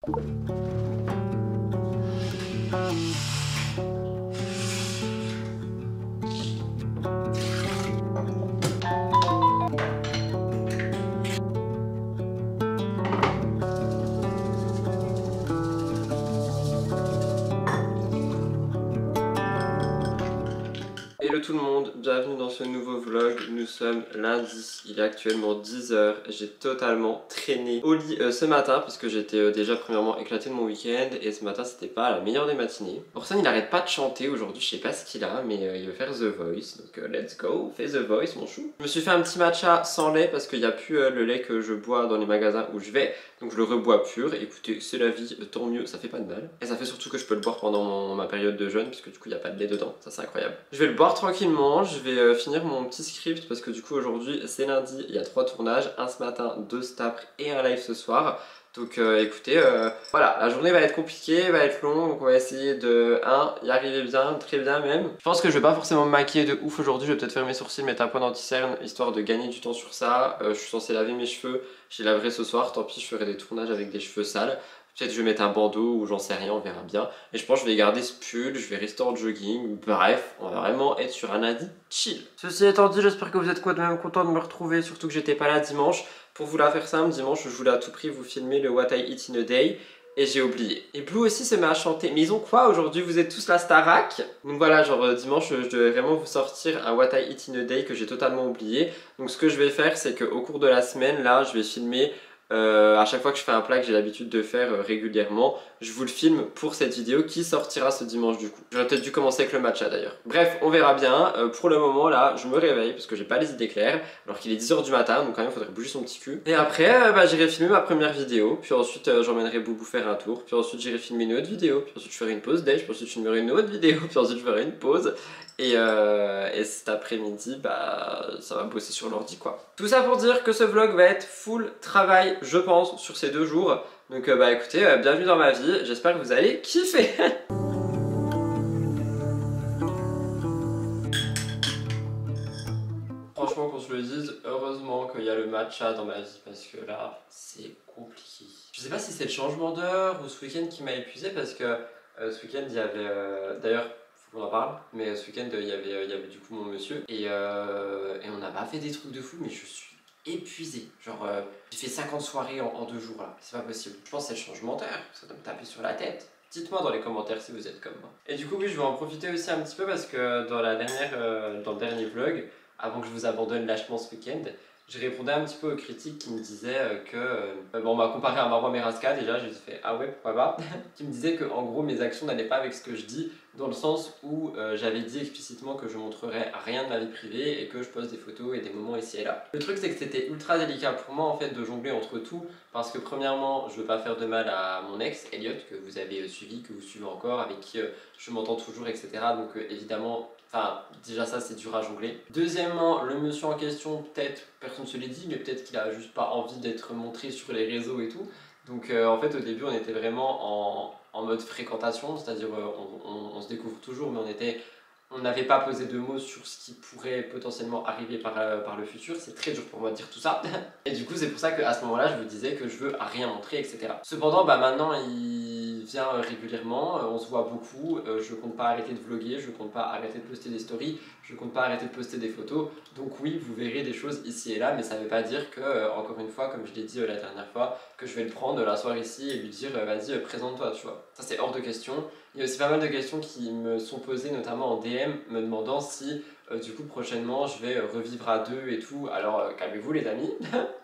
Hello tout le monde, bienvenue dans ce nouveau vlog. Nous sommes lundi, il est actuellement 10 h. J'ai totalement traîné au lit ce matin puisque j'étais déjà premièrement éclaté de mon week-end et ce matin c'était pas la meilleure des matinées. Orson il arrête pas de chanter aujourd'hui, je sais pas ce qu'il a mais il veut faire The Voice, donc let's go, fais The Voice mon chou. Je me suis fait un petit matcha sans lait parce qu'il n'y a plus le lait que je bois dans les magasins où je vais, donc je le rebois pur. Écoutez, c'est la vie, tant mieux, ça fait pas de mal. Et ça fait surtout que je peux le boire pendant ma période de jeûne puisque du coup il n'y a pas de lait dedans, ça c'est incroyable. Je vais le boire tranquillement, je vais finir mon petit script parce que du coup aujourd'hui c'est lundi, il y a 3 tournages, un ce matin, 2 cet après et un live ce soir. Donc écoutez, voilà, la journée va être compliquée, va être longue, donc on va essayer de y arriver bien, très bien même. Je pense que je vais pas forcément me maquiller de ouf aujourd'hui, je vais peut-être faire mes sourcils, mettre un point d'anti-cerne, histoire de gagner du temps sur ça. Je suis censé laver mes cheveux, je les laverai ce soir, tant pis je ferai des tournages avec des cheveux sales. Peut-être je vais mettre un bandeau ou j'en sais rien, on verra bien. Et je pense que je vais garder ce pull, je vais rester en jogging. Bref, on va vraiment être sur un lundi chill. Ceci étant dit, j'espère que vous êtes quoi de même content de me retrouver, surtout que j'étais pas là dimanche. Pour vous la faire simple, dimanche je voulais à tout prix vous filmer le What I Eat in a Day. Et j'ai oublié. Et Blue aussi se met à chanter. Mais ils ont quoi aujourd'hui? Vous êtes tous la Starac. Donc voilà, genre dimanche, je devais vraiment vous sortir un What I Eat in a Day que j'ai totalement oublié. Donc ce que je vais faire, c'est qu'au cours de la semaine, là, je vais filmer à chaque fois que je fais un plat que j'ai l'habitude de faire régulièrement, je vous le filme pour cette vidéo qui sortira ce dimanche du coup. J'aurais peut-être dû commencer avec le matcha d'ailleurs. Bref, on verra bien. Pour le moment là, je me réveille parce que j'ai pas les idées claires, alors qu'il est 10 h du matin, donc quand même il faudrait bouger son petit cul. Et après, j'irai filmer ma première vidéo, puis ensuite j'emmènerai Boubou faire un tour, puis ensuite j'irai filmer une autre vidéo, puis ensuite je ferai une pause déj, puis ensuite je filmerai une autre vidéo, puis ensuite je ferai une pause. Et cet après-midi, ça va bosser sur l'ordi quoi. Tout ça pour dire que ce vlog va être full travail, je pense, sur ces 2 jours. Donc écoutez, bienvenue dans ma vie, j'espère que vous allez kiffer. Franchement, qu'on se le dise, heureusement qu'il y a le matcha dans ma vie parce que là, c'est compliqué. Je sais pas si c'est le changement d'heure ou ce week-end qui m'a épuisé parce que ce week-end il y avait d'ailleurs faut qu'on en parle, mais ce week-end il y avait du coup mon monsieur et on n'a pas fait des trucs de fou, mais je suis épuisé. Genre j'ai fait 50 soirées en 2 jours là, c'est pas possible. Je pense que c'est le changement d'heure, ça doit me taper sur la tête. Dites-moi dans les commentaires si vous êtes comme moi. Et du coup oui, je vais en profiter aussi un petit peu parce que dans le dernier vlog, avant que je vous abandonne lâchement ce week-end, je répondais un petit peu aux critiques qui me disaient on m'a comparé à Marwa Meraska déjà, j'ai fait ah ouais pourquoi pas, qui me disaient que en gros mes actions n'allaient pas avec ce que je dis, dans le sens où j'avais dit explicitement que je montrerais rien de ma vie privée et que je poste des photos et des moments ici et là. Le truc c'est que c'était ultra délicat pour moi en fait de jongler entre tout, parce que premièrement je veux pas faire de mal à mon ex Elliot que vous avez suivi, que vous suivez encore, avec qui je m'entends toujours etc. Donc évidemment, enfin, déjà ça c'est dur à jongler. Deuxièmement, le monsieur en question, peut-être, personne ne se l'est dit, mais peut-être qu'il a juste pas envie d'être montré sur les réseaux et tout. Donc en fait au début on était vraiment en mode fréquentation, c'est-à-dire on se découvre toujours, mais on n'avait pas posé de mots sur ce qui pourrait potentiellement arriver par le futur. C'est très dur pour moi de dire tout ça. Et du coup c'est pour ça qu'à ce moment-là je vous disais que je veux rien montrer, etc. Cependant maintenant il vient régulièrement, on se voit beaucoup, je compte pas arrêter de vlogger, je compte pas arrêter de poster des stories, je compte pas arrêter de poster des photos. Donc oui, vous verrez des choses ici et là, mais ça veut pas dire que, encore une fois, comme je l'ai dit la dernière fois, que je vais le prendre, l'asseoir ici et lui dire vas-y présente-toi, tu vois. Ça c'est hors de question. Il y a aussi pas mal de questions qui me sont posées, notamment en DM, me demandant si du coup prochainement je vais revivre à 2 et tout. Alors calmez-vous les amis.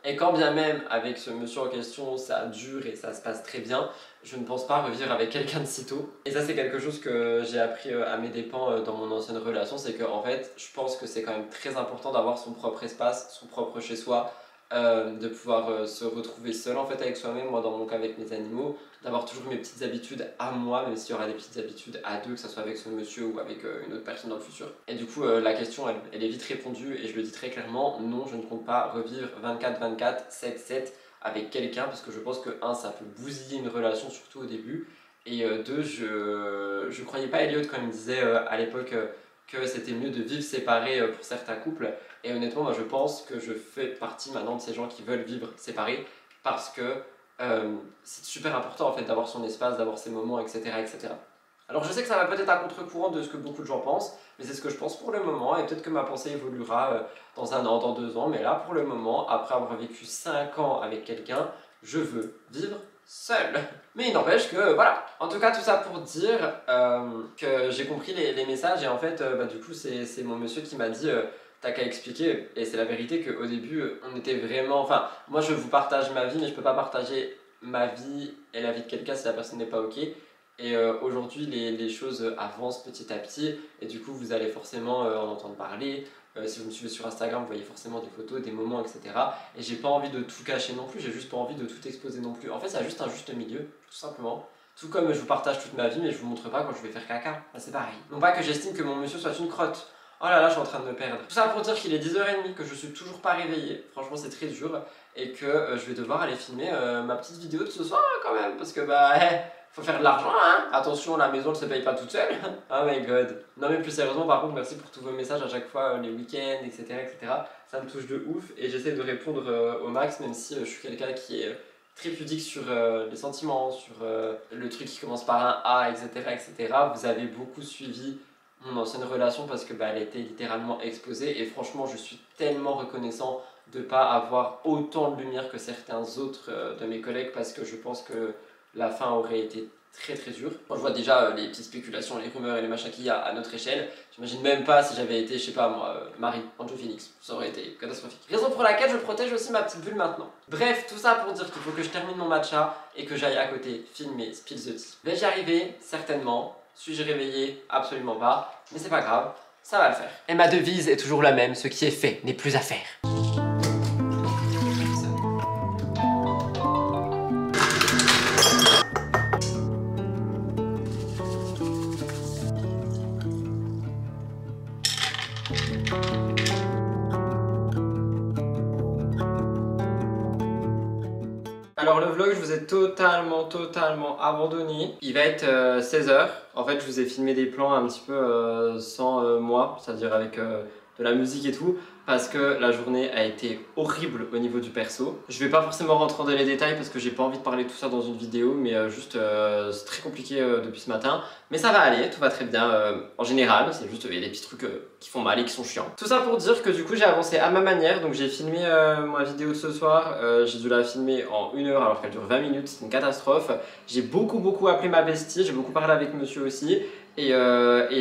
Et quand bien même avec ce monsieur en question ça dure et ça se passe très bien, je ne pense pas revivre avec quelqu'un de sitôt. Et ça c'est quelque chose que j'ai appris à mes dépens dans mon ancienne relation, c'est que en fait je pense que c'est quand même très important d'avoir son propre espace, son propre chez soi, de pouvoir se retrouver seul en fait avec soi-même, moi dans mon cas avec mes animaux, d'avoir toujours mes petites habitudes à moi, même s'il y aura des petites habitudes à 2, que ce soit avec ce monsieur ou avec une autre personne dans le futur. Et du coup la question elle est vite répondue et je le dis très clairement, non je ne compte pas revivre 24/24, 7/7 avec quelqu'un, parce que je pense que 1 ça peut bousiller une relation surtout au début, et 2 je croyais pas Elliot quand il me disait à l'époque que c'était mieux de vivre séparés pour certains couples, et honnêtement moi je pense que je fais partie maintenant de ces gens qui veulent vivre séparés parce que c'est super important en fait d'avoir son espace, d'avoir ses moments, etc., etc. Alors je sais que ça va peut-être à contre-courant de ce que beaucoup de gens pensent, mais c'est ce que je pense pour le moment, et peut-être que ma pensée évoluera dans un an, dans 2 ans, mais là pour le moment, après avoir vécu 5 ans avec quelqu'un, je veux vivre seul. Mais il n'empêche que voilà. En tout cas, tout ça pour dire que j'ai compris les messages, et en fait, du coup, c'est mon monsieur qui m'a dit t'as qu'à expliquer, et c'est la vérité qu'au début, on était vraiment. Enfin, moi je vous partage ma vie, mais je peux pas partager ma vie et la vie de quelqu'un si la personne n'est pas ok. Et aujourd'hui, les choses avancent petit à petit, et du coup, vous allez forcément en entendre parler. Si vous me suivez sur Instagram, vous voyez forcément des photos, des moments, etc. Et j'ai pas envie de tout cacher non plus, j'ai juste pas envie de tout exposer non plus. En fait, c'est juste un juste milieu, tout simplement. Tout comme je vous partage toute ma vie, mais je vous montre pas quand je vais faire caca. Bah, c'est pareil. Non pas que j'estime que mon monsieur soit une crotte. Oh là là, je suis en train de me perdre. Tout ça pour dire qu'il est 10h30, que je suis toujours pas réveillé. Franchement, c'est très dur. Et que je vais devoir aller filmer ma petite vidéo de ce soir quand même. Parce que faut faire de l'argent, hein. Attention, la maison ne se paye pas toute seule. Oh my god. Non mais plus sérieusement, par contre, merci pour tous vos messages à chaque fois, les week-ends, etc., etc. Ça me touche de ouf, et j'essaie de répondre au max, même si je suis quelqu'un qui est très pudique sur les sentiments, sur le truc qui commence par un A, etc., etc. Vous avez beaucoup suivi mon ancienne relation parce que elle était littéralement exposée, et franchement, je suis tellement reconnaissant de ne pas avoir autant de lumière que certains autres de mes collègues, parce que je pense que la fin aurait été très très dure. Quand je vois déjà les petites spéculations, les rumeurs et les machins qu'il y a à notre échelle, j'imagine même pas si j'avais été, je sais pas moi, Marie, Anjo Phoenix, ça aurait été catastrophique. Raison pour laquelle je protège aussi ma petite bulle maintenant. Bref, tout ça pour dire qu'il faut que je termine mon matcha et que j'aille à côté filmer Spill the Tea. Vais-je y arriver? Certainement. Suis-je réveillé? Absolument pas. Mais c'est pas grave, ça va le faire. Et ma devise est toujours la même, ce qui est fait n'est plus à faire. Alors le vlog, je vous ai totalement abandonné. Il va être 16h. En fait, je vous ai filmé des plans un petit peu sans moi, c'est-à-dire avec de la musique et tout, parce que la journée a été horrible au niveau du perso. Je vais pas forcément rentrer dans les détails parce que j'ai pas envie de parler de tout ça dans une vidéo, mais juste c'est très compliqué depuis ce matin. Mais ça va aller, tout va très bien en général, c'est juste il y a des petits trucs qui font mal et qui sont chiants. Tout ça pour dire que du coup j'ai avancé à ma manière, donc j'ai filmé ma vidéo de ce soir, j'ai dû la filmer en 1 heure alors qu'elle dure 20 minutes, c'est une catastrophe. J'ai beaucoup appelé ma bestie, j'ai beaucoup parlé avec monsieur aussi. Et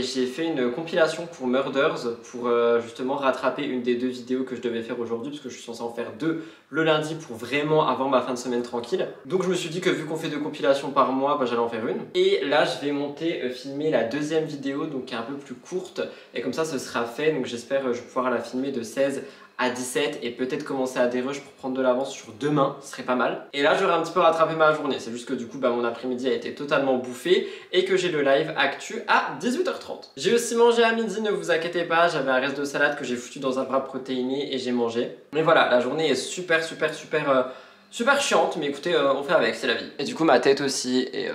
j'ai fait une compilation pour Murders pour justement rattraper une des 2 vidéos que je devais faire aujourd'hui, parce que je suis censé en faire 2 le lundi pour vraiment avoir ma fin de semaine tranquille. Donc je me suis dit que vu qu'on fait 2 compilations par mois, j'allais en faire une. Et là je vais monter, filmer la 2e vidéo, donc qui est un peu plus courte, et comme ça ce sera fait. Donc j'espère je vais pouvoir la filmer de 16 à 17 et peut-être commencer à dérush pour prendre de l'avance sur demain, ce serait pas mal. Et là j'aurais un petit peu rattrapé ma journée, c'est juste que du coup mon après-midi a été totalement bouffé et que j'ai le live actu à 18h30. J'ai aussi mangé à midi, ne vous inquiétez pas, j'avais un reste de salade que j'ai foutu dans un wrap protéiné et j'ai mangé. Mais voilà, la journée est super chiante, mais écoutez, on fait avec, c'est la vie. Et du coup ma tête aussi est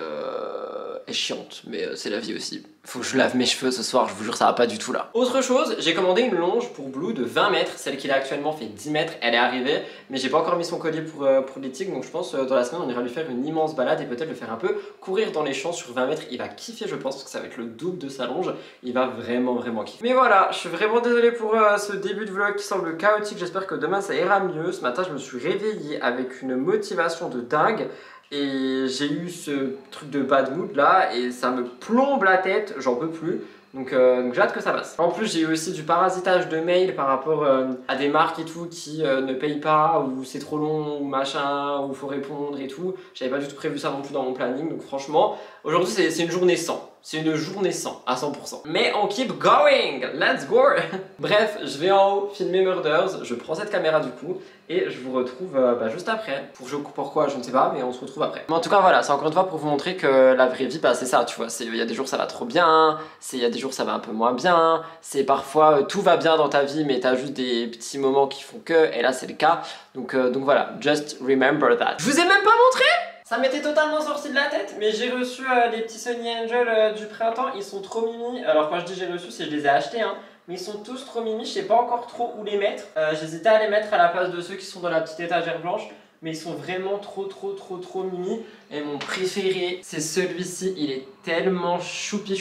chiante, mais c'est la vie aussi. Faut que je lave mes cheveux ce soir, je vous jure ça va pas du tout là. Autre chose, j'ai commandé une longe pour Blue de 20 mètres, celle qu'il a actuellement fait 10 mètres, elle est arrivée, mais j'ai pas encore mis son collier pour l'éthique, donc je pense dans la semaine on ira lui faire une immense balade et peut-être le faire un peu courir dans les champs sur 20 mètres, il va kiffer je pense, parce que ça va être le double de sa longe, il va vraiment kiffer. Mais voilà, je suis vraiment désolé pour ce début de vlog qui semble chaotique, j'espère que demain ça ira mieux. Ce matin je me suis réveillé avec une motivation de dingue, et j'ai eu ce truc de bad mood là et ça me plombe la tête, j'en peux plus. Donc j'ai hâte que ça passe. En plus j'ai eu aussi du parasitage de mails par rapport à des marques et tout qui ne payent pas, ou c'est trop long, ou machin, ou faut répondre et tout. J'avais pas du tout prévu ça non plus dans mon planning, donc franchement aujourd'hui c'est une journée sans. C'est une journée sans à 100%. Mais on keep going, let's go. Bref, je vais en haut filmer Murders, je prends cette caméra du coup et je vous retrouve juste après. Pourquoi, je ne sais pas, mais on se retrouve après. Mais en tout cas voilà, c'est encore une fois pour vous montrer que la vraie vie, c'est ça, tu vois. Il y a des jours ça va trop bien, il y a des jours ça va un peu moins bien, c'est parfois tout va bien dans ta vie mais t'as juste des petits moments qui font que, et là c'est le cas. Donc voilà, just remember that. Je vous ai même pas montré. Ça m'était totalement sorti de la tête, mais j'ai reçu les petits Sunny Angel du printemps, ils sont trop mimi. Alors quand je dis j'ai reçu, c'est que je les ai achetés, hein. Mais ils sont tous trop mimi, je sais pas encore trop où les mettre. J'hésitais à les mettre à la place de ceux qui sont dans la petite étagère blanche. mais ils sont vraiment trop mimi. Et mon préféré, c'est celui-ci, il est tellement choupi.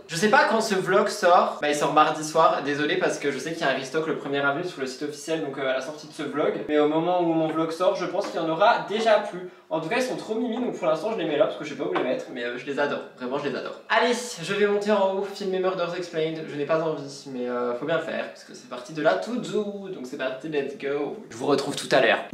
Je sais pas quand ce vlog sort, bah il sort mardi soir, désolé parce que je sais qu'il y a un restock le 1er avril sur le site officiel, donc à la sortie de ce vlog. Mais au moment où mon vlog sort, je pense qu'il y en aura déjà plus. En tout cas, ils sont trop mimi, donc pour l'instant je les mets là parce que je sais pas où les mettre, mais je les adore, vraiment je les adore. Allez, je vais monter en haut, filmer Murders Explained, je n'ai pas envie, mais faut bien le faire, parce que c'est parti de la to-do, donc c'est parti, let's go. Je vous retrouve tout à l'heure.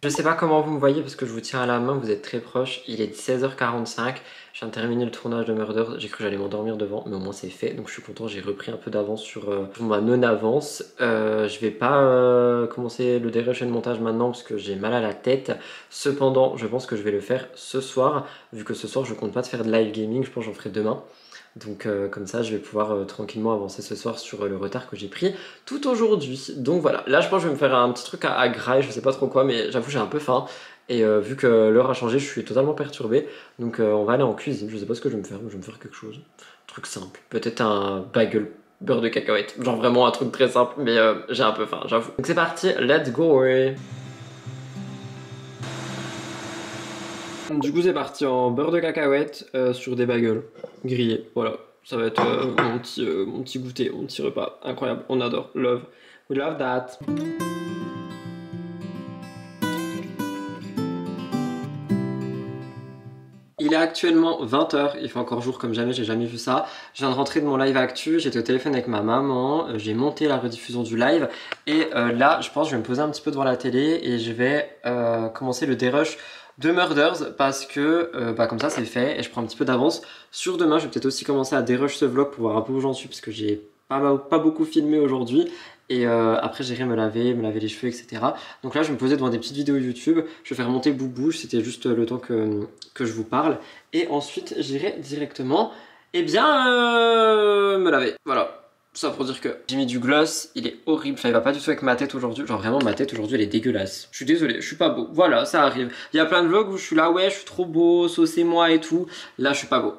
Je sais pas comment vous me voyez parce que je vous tiens à la main, vous êtes très proche. Il est 16h45, je viens de terminer le tournage de Murder. J'ai cru que j'allais m'endormir devant, mais au moins c'est fait. Donc je suis content, j'ai repris un peu d'avance sur ma non-avance. Je vais pas commencer le dérush et le montage maintenant parce que j'ai mal à la tête. Cependant, je pense que je vais le faire ce soir. Vu que ce soir, je compte pas de faire de live gaming, je pense que j'en ferai demain. Donc comme ça je vais pouvoir tranquillement avancer ce soir sur le retard que j'ai pris tout aujourd'hui. Donc voilà, là je pense que je vais me faire un petit truc à graille, je sais pas trop quoi, mais j'avoue j'ai un peu faim. Et vu que l'heure a changé, je suis totalement perturbé. Donc on va aller en cuisine, je sais pas ce que je vais me faire, mais je vais me faire quelque chose. Un truc simple, peut-être un bagel beurre de cacahuète. Genre vraiment un truc très simple, mais j'ai un peu faim, j'avoue. Donc c'est parti, let's go. Du coup c'est parti en beurre de cacahuète sur des bagels grillés, voilà. Ça va être mon petit goûter, mon petit repas. Incroyable, on adore, love. We love that. Il est actuellement 20 h, il fait encore jour comme jamais, j'ai jamais vu ça. Je viens de rentrer de mon live actu, j'étais au téléphone avec ma maman, j'ai monté la rediffusion du live. Et là, je pense que je vais me poser un petit peu devant la télé et je vais commencer le dérush de Murders parce que comme ça c'est fait et je prends un petit peu d'avance sur demain. Je vais peut-être aussi commencer à dérush ce vlog pour voir un peu où j'en suis parce que j'ai pas beaucoup filmé aujourd'hui. Et après j'irai me laver les cheveux, etc. Donc là je vais me poser devant des petites vidéos YouTube. Je vais faire monter Boubou, c'était juste le temps que je vous parle. Et ensuite j'irai directement me laver. Voilà. Ça pour dire que j'ai mis du gloss, il est horrible, enfin il va pas du tout avec ma tête aujourd'hui, genre vraiment ma tête aujourd'hui elle est dégueulasse. Je suis désolé, je suis pas beau, voilà ça arrive. Il y a plein de vlogs où je suis là ouais je suis trop beau, saucez-moi et tout, là je suis pas beau.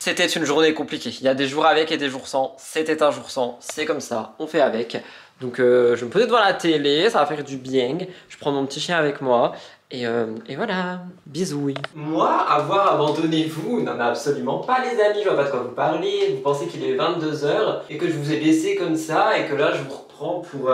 C'était une journée compliquée, il y a des jours avec et des jours sans, c'était un jour sans, c'est comme ça, on fait avec. Donc je vais me poser devant la télé, ça va faire du bien, je prends mon petit chien avec moi. Et voilà, bisous. Moi, avoir abandonné vous, non mais absolument pas les amis, je vois pas de quoi vous parlez, vous pensez qu'il est 22 h et que je vous ai laissé comme ça et que là je vous reprends pour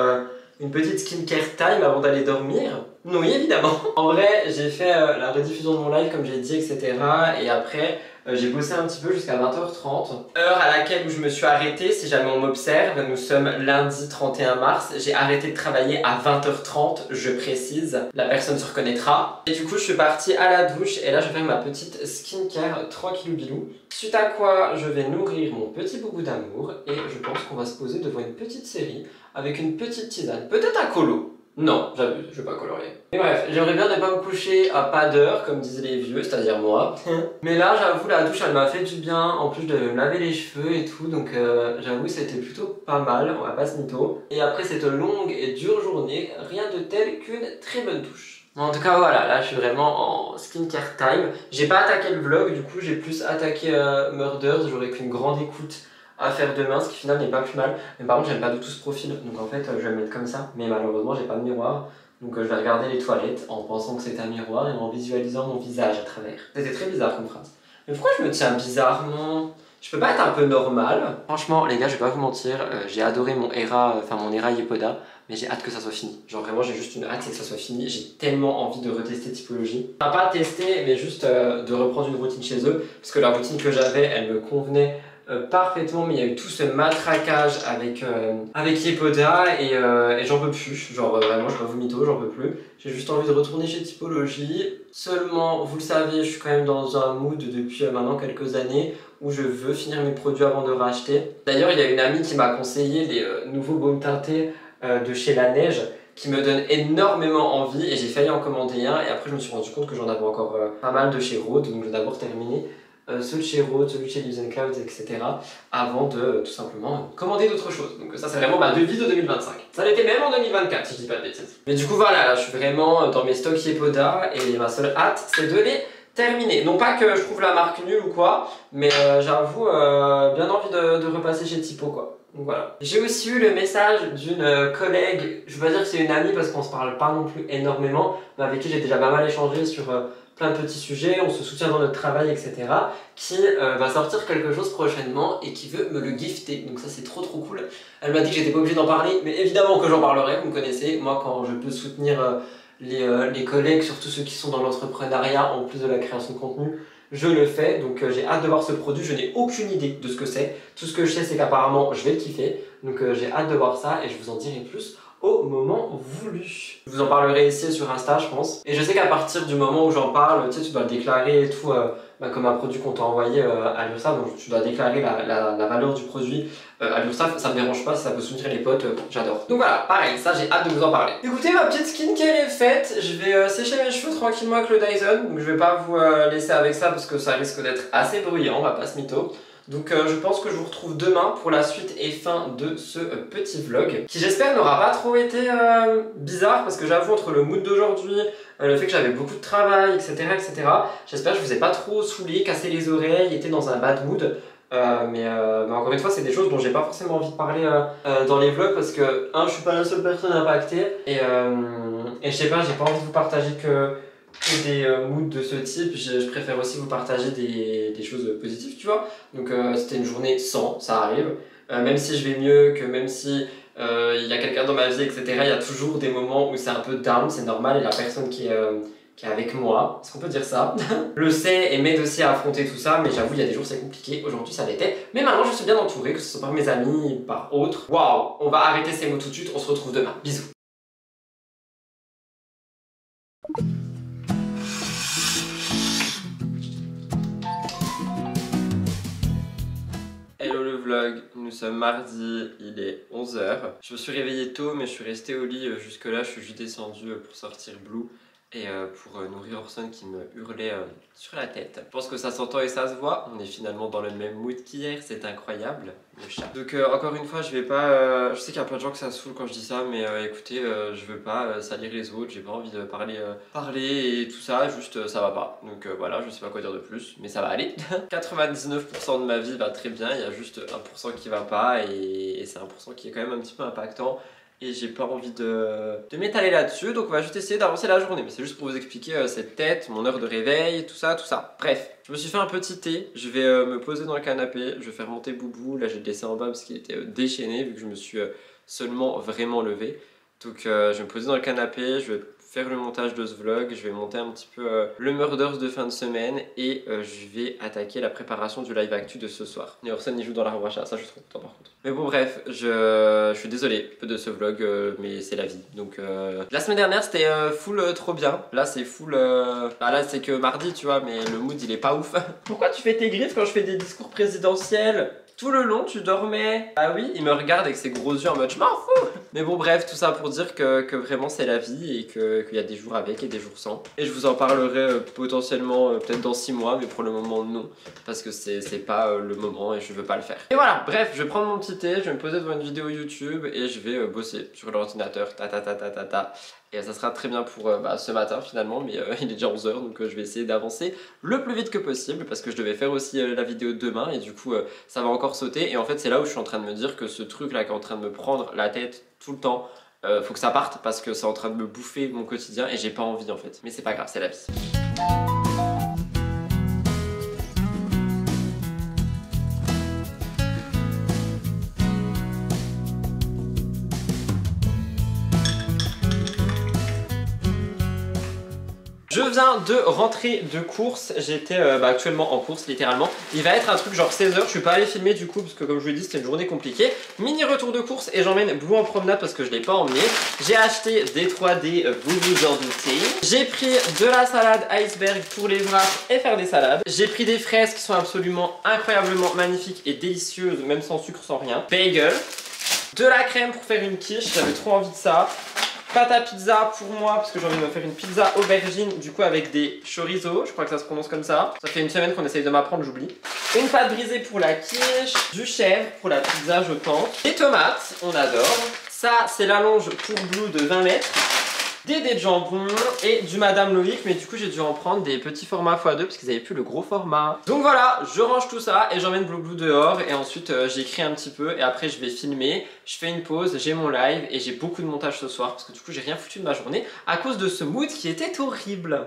une petite skincare time avant d'aller dormir. Non, oui évidemment. En vrai, j'ai fait la rediffusion de mon live comme j'ai dit, etc. Et après, j'ai bossé un petit peu jusqu'à 20h30, heure à laquelle où je me suis arrêté. Si jamais on m'observe, nous sommes lundi 31 mars, j'ai arrêté de travailler à 20h30, je précise, la personne se reconnaîtra. Et du coup je suis partie à la douche et là je vais faire ma petite skincare tranquillou bilou. Suite à quoi je vais nourrir mon petit boubou d'amour et je pense qu'on va se poser devant une petite série avec une petite tisane, peut-être un colo. Non, j'abuse, je vais pas colorier. Mais bref, j'aimerais bien ne pas me coucher à pas d'heure, comme disaient les vieux, c'est-à-dire moi. Mais là, j'avoue, la douche, elle m'a fait du bien. En plus, je devais me laver les cheveux et tout, donc j'avoue, c'était plutôt pas mal, on va pas se mytho. Et après cette longue et dure journée, rien de tel qu'une très bonne douche. En tout cas, voilà, là, je suis vraiment en skincare time. J'ai pas attaqué le vlog, du coup, j'ai plus attaqué Murders, j'aurais qu'une grande écoute à faire demain, ce qui finalement n'est pas plus mal. Mais par contre j'aime pas du tout ce profil, donc en fait je vais me mettre comme ça. Mais malheureusement j'ai pas de miroir, donc je vais regarder les toilettes en pensant que c'est un miroir et en visualisant mon visage à travers. C'était très bizarre comme phrase. Mais pourquoi je me tiens bizarrement? Je peux pas être un peu normal? Franchement les gars, je vais pas vous mentir, j'ai adoré mon Era Yepoda, mais j'ai hâte que ça soit fini. Genre vraiment j'ai juste une hâte, c'est que ça soit fini. J'ai tellement envie de retester Typologie. Enfin pas tester, mais juste de reprendre une routine chez eux, parce que la routine que j'avais, elle me convenait parfaitement, mais il y a eu tout ce matraquage avec Yepoda et j'en peux plus. Genre vraiment je peux vous mytho, j'en peux plus. J'ai juste envie de retourner chez Typologie. Seulement, vous le savez, je suis quand même dans un mood depuis maintenant quelques années où je veux finir mes produits avant de racheter. D'ailleurs, il y a une amie qui m'a conseillé les nouveaux baumes teintés de chez La Neige qui me donnent énormément envie et j'ai failli en commander un et après je me suis rendu compte que j'en avais encore pas mal de chez Rhode, donc je vais d'abord terminer ceux de chez Rhode, celui de chez Leaves and Clouds, etc. avant de tout simplement commander d'autres choses. Donc ça c'est vraiment ma devise de 2025. Ça l'était même en 2024 si je dis pas de bêtises. Mais du coup voilà, là je suis vraiment dans mes stocks Yepoda et ma seule hâte c'est de les terminer. Non pas que je trouve la marque nulle ou quoi, mais j'avoue bien envie de repasser chez Typo quoi. Donc voilà. J'ai aussi eu le message d'une collègue, je veux pas dire que c'est une amie parce qu'on se parle pas non plus énormément, mais avec qui j'ai déjà pas mal échangé sur plein de petits sujets, on se soutient dans notre travail, etc. Qui va sortir quelque chose prochainement et qui veut me le gifter. Donc ça c'est trop cool. Elle m'a dit que j'étais pas obligé d'en parler, mais évidemment que j'en parlerai, vous me connaissez. Moi quand je peux soutenir les collègues, surtout ceux qui sont dans l'entrepreneuriat en plus de la création de contenu, je le fais, donc j'ai hâte de voir ce produit, je n'ai aucune idée de ce que c'est. Tout ce que je sais c'est qu'apparemment je vais le kiffer, donc j'ai hâte de voir ça et je vous en dirai plus au moment voulu. Je vous en parlerai ici sur Insta je pense. Et je sais qu'à partir du moment où j'en parle, tu sais tu dois le déclarer et tout, comme un produit qu'on t'a envoyé à l'URSSAF, donc tu dois déclarer la valeur du produit à l'URSSAF, ça me dérange pas, ça peut soutenir les potes, j'adore. Donc voilà, pareil, ça j'ai hâte de vous en parler. Écoutez, ma petite skincare est faite, je vais sécher mes cheveux tranquillement avec le Dyson, donc je vais pas vous laisser avec ça parce que ça risque d'être assez bruyant, on va pas se mytho. Donc je pense que je vous retrouve demain pour la suite et fin de ce petit vlog qui j'espère n'aura pas trop été bizarre parce que j'avoue entre le mood d'aujourd'hui, le fait que j'avais beaucoup de travail, etc. J'espère que je vous ai pas trop saoulé, cassé les oreilles, été dans un bad mood. Mais encore une fois c'est des choses dont j'ai pas forcément envie de parler dans les vlogs parce que je suis pas la seule personne impactée et je sais pas, j'ai pas envie de vous partager que des moods de ce type, je préfère aussi vous partager des choses positives, tu vois. Donc c'était une journée sans, ça arrive. Même si je vais mieux, que même si il y a quelqu'un dans ma vie, etc., il y a toujours des moments où c'est un peu down, c'est normal, et la personne qui est avec moi, est-ce qu'on peut dire ça le sait et m'aide aussi à affronter tout ça, mais j'avoue, il y a des jours c'est compliqué, aujourd'hui ça l'était. Mais maintenant je suis bien entouré, que ce soit par mes amis, par autres. Waouh, on va arrêter ces mots tout de suite, on se retrouve demain. Bisous. Hello le vlog, nous sommes mardi, il est 11 h. Je me suis réveillé tôt mais je suis resté au lit jusque là, je suis juste descendu pour sortir Blue et pour nourrir Orson qui me hurlait sur la tête. Je pense que ça s'entend et ça se voit, on est finalement dans le même mood qu'hier, c'est incroyable, le chat. Donc encore une fois, je vais pas... je sais qu'il y a plein de gens que ça saoule quand je dis ça, mais écoutez, je veux pas salir les autres, j'ai pas envie de parler et tout ça, juste ça va pas. Donc voilà, je sais pas quoi dire de plus, mais ça va aller. 99% de ma vie va très bien, il y a juste 1% qui va pas et c'est 1% qui est quand même un petit peu impactant. Et j'ai pas envie de m'étaler là-dessus, donc on va juste essayer d'avancer la journée. Mais c'est juste pour vous expliquer cette tête, mon heure de réveil, tout ça. Bref, je me suis fait un petit thé, je vais me poser dans le canapé, je vais faire monter Boubou. Là j'ai le laissé en bas parce qu'il était déchaîné vu que je me suis seulement vraiment levé. Donc je vais me poser dans le canapé, je vais faire le montage de ce vlog, je vais monter un petit peu le Murders de fin de semaine et je vais attaquer la préparation du live actu de ce soir. Et Orson il joue dans l'arbre à chat, ça je suis trop content par contre. Mais bon bref, je suis désolé peu de ce vlog, mais c'est la vie. Donc la semaine dernière c'était full trop bien, là c'est full... Bah là c'est que mardi tu vois, mais le mood il est pas ouf. Pourquoi tu fais tes griffes quand je fais des discours présidentiels ? Tout le long tu dormais. Ah oui, il me regarde avec ses gros yeux en mode je m'en fous. Mais bon bref, tout ça pour dire que vraiment c'est la vie et qu'il y a des jours avec et des jours sans. Et je vous en parlerai potentiellement peut-être dans 6 mois, mais pour le moment non. Parce que c'est pas le moment et je veux pas le faire. Et voilà, bref, je vais prendre mon petit thé, je vais me poser devant une vidéo YouTube et je vais bosser sur l'ordinateur. Et ça sera très bien pour ce matin finalement, mais il est déjà 11 h, donc je vais essayer d'avancer le plus vite que possible parce que je devais faire aussi la vidéo demain et du coup ça va encore sauter. Et en fait c'est là où je suis en train de me dire que ce truc là qui est en train de me prendre la tête tout le temps, faut que ça parte parce que c'est en train de me bouffer mon quotidien et j'ai pas envie en fait. Mais c'est pas grave, c'est la vie. Je viens de rentrer de course, j'étais actuellement en course littéralement. Il va être un truc genre 16 h, je suis pas allé filmer du coup parce que comme je vous l'ai dit c'était une journée compliquée. Mini retour de course et j'emmène Blue en promenade parce que je l'ai pas emmené. J'ai acheté des 3D, vous vous en doutez. J'ai pris de la salade iceberg pour les bras et faire des salades. J'ai pris des fraises qui sont absolument incroyablement magnifiques et délicieuses, même sans sucre, sans rien. Bagel. De la crème pour faire une quiche, j'avais trop envie de ça. Pâte à pizza pour moi parce que j'ai envie de me faire une pizza aubergine du coup avec des chorizo, je crois que ça se prononce comme ça. Ça fait une semaine qu'on essaye de m'apprendre, j'oublie. Une pâte brisée pour la quiche, du chèvre pour la pizza je pense. Des tomates, on adore. Ça c'est l'allonge pour Blue de 20 mètres. des dés de jambon et du Madame Loïc, mais du coup j'ai dû en prendre des petits formats x2 parce qu'ils avaient plus le gros format. Donc voilà, je range tout ça et j'emmène Bloublou dehors et ensuite j'écris un petit peu et après je vais filmer, je fais une pause, j'ai mon live et j'ai beaucoup de montage ce soir parce que du coup j'ai rien foutu de ma journée à cause de ce mood qui était horrible.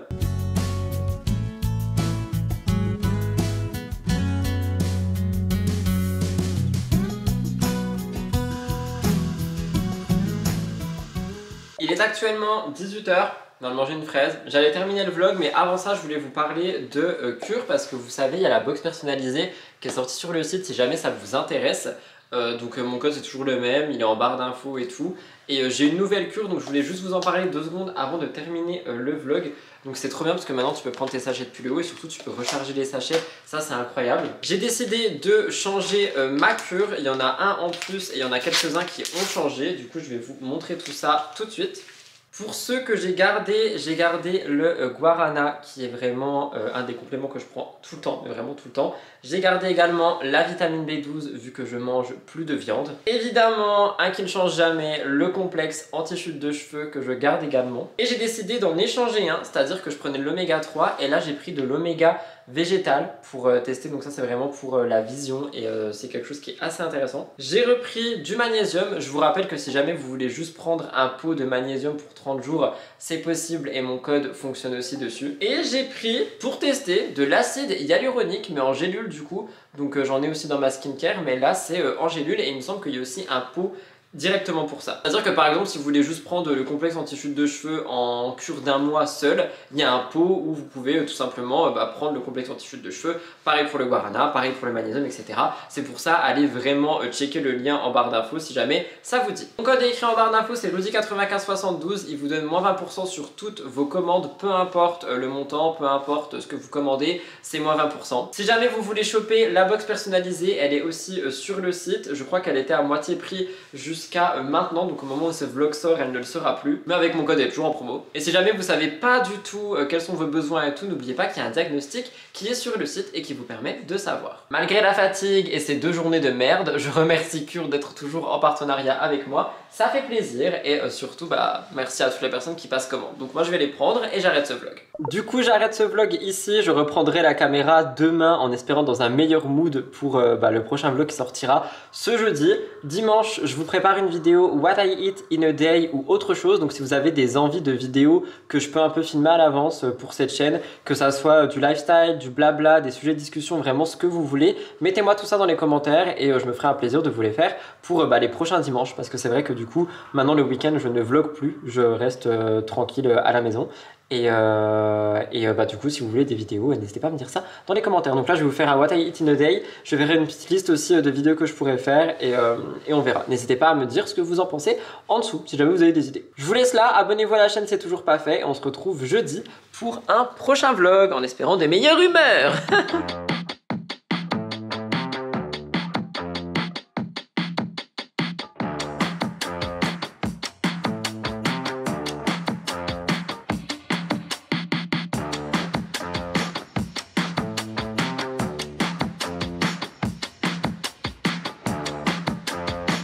Il est actuellement 18 h, on va manger une fraise. J'allais terminer le vlog, mais avant ça, je voulais vous parler de Cure parce que vous savez, il y a la box personnalisée qui est sortie sur le site si jamais ça vous intéresse. Mon code c'est toujours le même, il est en barre d'infos et tout. Et j'ai une nouvelle cure, donc je voulais juste vous en parler 2 secondes avant de terminer le vlog. Donc c'est trop bien parce que maintenant tu peux prendre tes sachets depuis le haut et surtout tu peux recharger les sachets, ça c'est incroyable. J'ai décidé de changer ma cure, il y en a un en plus et il y en a quelques-uns qui ont changé. Du coup je vais vous montrer tout ça tout de suite. Pour ceux que j'ai gardé le guarana qui est vraiment un des compléments que je prends tout le temps, mais vraiment tout le temps. J'ai gardé également la vitamine B12 vu que je mange plus de viande. Évidemment, un qui ne change jamais, le complexe anti-chute de cheveux que je garde également. Et j'ai décidé d'en échanger un, c'est-à-dire que je prenais l'oméga 3 et là j'ai pris de l'oméga végétal pour tester, donc ça c'est vraiment pour la vision et c'est quelque chose qui est assez intéressant. J'ai repris du magnésium, je vous rappelle que si jamais vous voulez juste prendre un pot de magnésium pour 30 jours, c'est possible et mon code fonctionne aussi dessus. Et j'ai pris pour tester de l'acide hyaluronique mais en gélule du coup, donc j'en ai aussi dans ma skincare mais là c'est en gélule et il me semble qu'il y a aussi un pot directement pour ça. C'est-à-dire que par exemple si vous voulez juste prendre le complexe anti-chute de cheveux en cure d'1 mois seul, il y a un pot où vous pouvez tout simplement prendre le complexe anti-chute de cheveux, pareil pour le guarana, pareil pour le magnésium, etc. C'est pour ça, allez vraiment checker le lien en barre d'infos si jamais ça vous dit. Mon code est écrit en barre d'infos, c'est Lodi9572, il vous donne moins 20% sur toutes vos commandes, peu importe le montant, peu importe ce que vous commandez, c'est moins 20%. Si jamais vous voulez choper la box personnalisée, elle est aussi sur le site, je crois qu'elle était à moitié prix jusqu'à maintenant, donc au moment où ce vlog sort elle ne le sera plus, mais avec mon code elle est toujours en promo. Et si jamais vous savez pas du tout quels sont vos besoins et tout, n'oubliez pas qu'il y a un diagnostic qui est sur le site et qui vous permet de savoir. Malgré la fatigue et ces 2 journées de merde, je remercie Cure d'être toujours en partenariat avec moi, ça fait plaisir et surtout merci à toutes les personnes qui passent commande. Donc moi je vais les prendre et j'arrête ce vlog. Du coup j'arrête ce vlog ici, je reprendrai la caméra demain en espérant dans un meilleur mood pour le prochain vlog qui sortira ce jeudi. Dimanche je vous prépare une vidéo What I Eat in a Day ou autre chose, donc si vous avez des envies de vidéos que je peux un peu filmer à l'avance pour cette chaîne, que ça soit du lifestyle, du blabla, des sujets de discussion, vraiment ce que vous voulez, mettez-moi tout ça dans les commentaires et je me ferai un plaisir de vous les faire pour les prochains dimanches parce que c'est vrai que du coup maintenant le week-end je ne vlog plus, je reste tranquille à la maison. Du coup si vous voulez des vidéos n'hésitez pas à me dire ça dans les commentaires. Donc là je vais vous faire un What I Eat in a Day, je verrai une petite liste aussi de vidéos que je pourrais faire et on verra. N'hésitez pas à me dire ce que vous en pensez en dessous si jamais vous avez des idées. Je vous laisse là, abonnez-vous à la chaîne si c'est toujours pas fait et on se retrouve jeudi pour un prochain vlog en espérant des meilleures humeurs.